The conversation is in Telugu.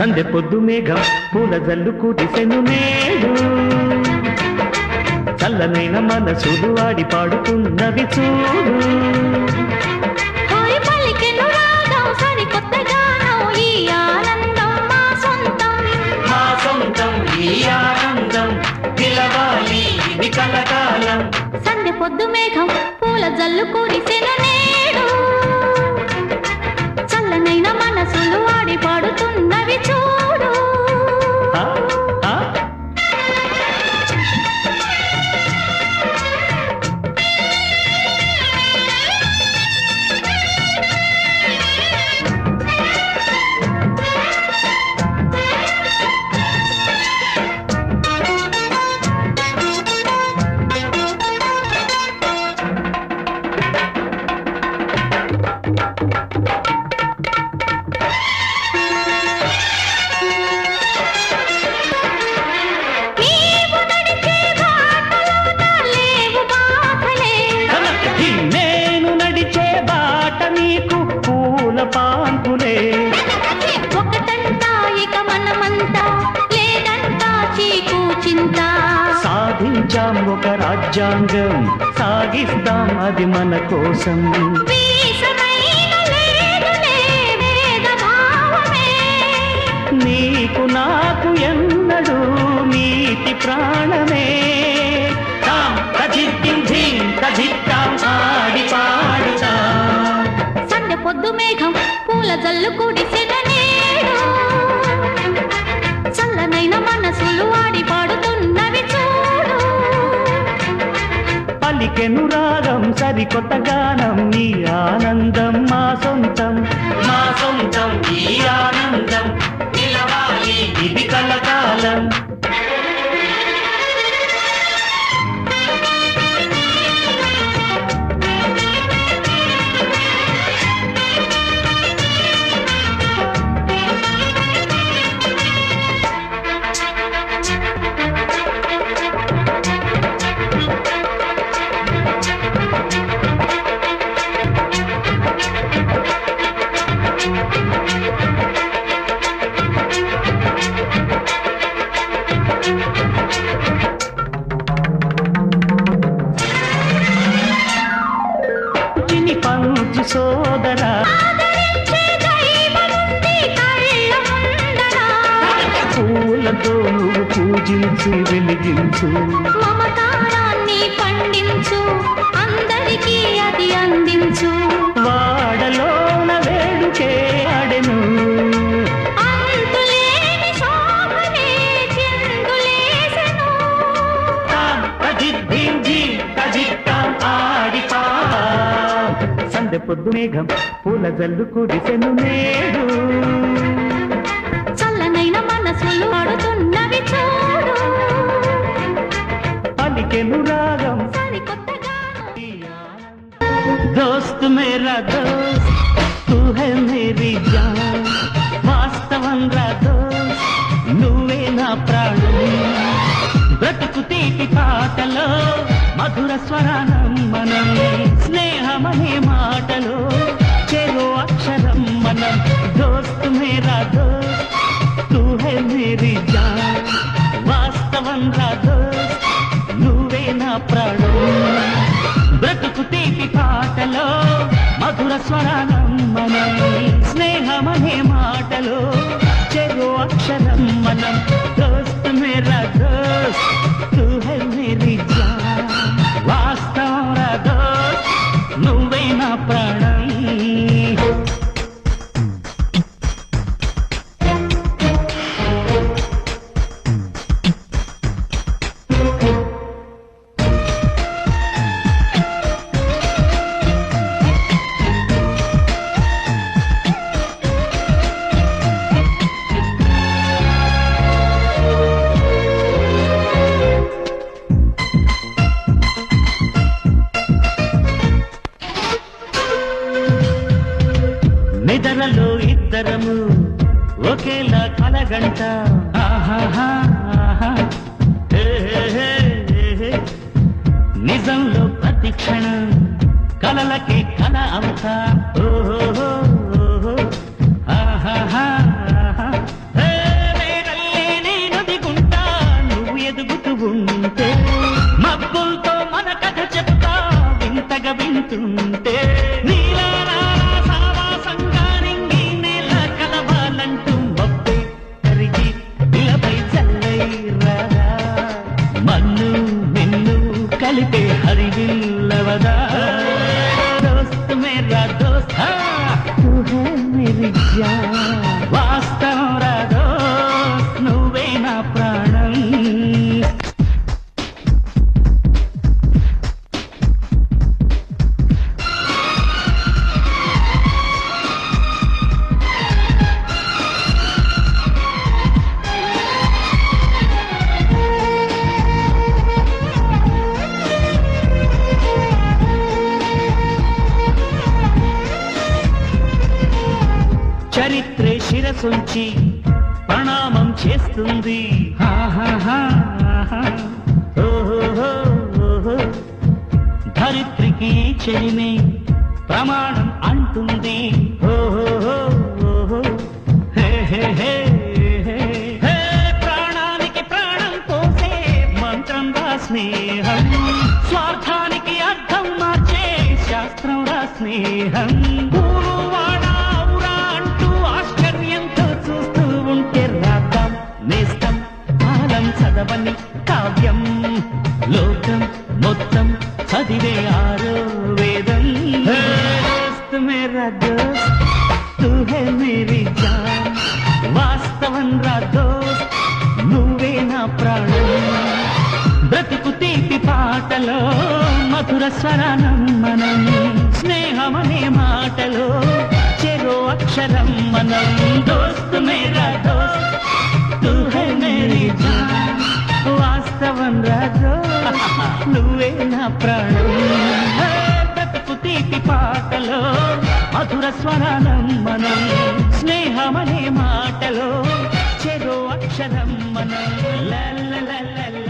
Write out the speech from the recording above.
సందె పొద్దు మేఘం పూల జల్లు కురిసెను నేడు చల్లనైన మనసులు ఆడి పాడుతున్నవి చూడు కలకాలం సందె పొద్దు మేఘం పూల జల్లు కురిసెను నేడు చల్లనైన మనసులు ఆడి పాడుతున్నవి చూడు సాధించాం ఒక రాజ్యాంగం సాగిస్తాం అది మన కోసం నీకు నాకు ఎన్నడు నీతి ప్రాణమే ఆడి పాడుతా సందె పొద్దు మేఘం పూల జల్లు కురిసెను నేడు చల్లనైన మనసులు ఆడి పాడుతున్నవి చూడు పలికెను రాగం సరికొత్త గానం ఈ ఆనందం మా సొంతం ఈ ఆనందం నిలవాలి ఇది కలకాలం పంచు సోదరా పూలతో నువ్వు పూజించు వెలిగించు మమకారాన్ని పండించు అందరికీ అది అందించు వాడలోన వేడుకే ఆడెను అంతులేని శోభనే చిందులేసెను సందె పొద్దు మేఘం పూల జల్లు కురిసెను నేడు చల్లనైన మనసులు ఆడుతున్నవి చూడు పలికెను రాగం సరికొత్తగా దోస్త్ మేరా దోస్త్ తూ హై మేరీ జాన్ వాస్తవం రా దోస్త్ నువ్వే నా ప్రాణం బ్రతుకు తీపి పాటలో మధుర స్వరానం మనం స్నేహమనే మాటలో చెరో అక్షరం మనం దోస్త్ మేరా దోస్త్ తూ హై మేరీ జాన్ వాస్తవం రా దోస్త్ నువ్వే నా ప్రాణం బ్రతుకు తీపి పాటలో మధుర స్వరానం మనం స్నేహమనే మాటలో చెరో అక్షరం మనం దోస్త్ మేరా దోస్త్ తూ హై మేరీ జాన్ వాస్తవం రా దోస్త్ నువ్వే నా ప్రాణం నిద్రలో ఇద్దరము ఒకేలా కలగంట నిజంలో ప్రతి క్షణం కలలకే కల అవుతా ఓహో ఆహా జాన్ వాస్తవం రా దోస్త్ నువ్వే నా ప్రాణం చరిత్రే శిరసుంచి ప్రణామం చేస్తుంది ధరిత్రికి చెలిమే ప్రమాణం అంటుంది ప్రాణానికి ప్రాణం పోసే మంత్రం రా స్నేహం స్వార్థానికి అర్థం మార్చే శాస్త్రం రా స్నేహం చదవని కావ్యం లోకం మొత్తం చదివే ఆరో వేదం దోస్త్ మేరా దోస్త్ తూ హై మేరీ జాన్ వాస్తవం రా దోస్త్ నువ్వే నా ప్రాణం బ్రతుకు తీపి పాటలో మధుర స్వరానం మనం స్నేహమనే మాటలో చెరో అక్షరం మనం దోస్త్ మేరా దోస్త్ తూ హై మేరీ జాన్ వాస్తవం రాజో నువ్వే నా ప్రాణం బ్రతుకు తీపి పాటలో మధుర స్వరానం మనం స్నేహమనే మాటలో చెరో అక్షరం మనం లా లా లా లా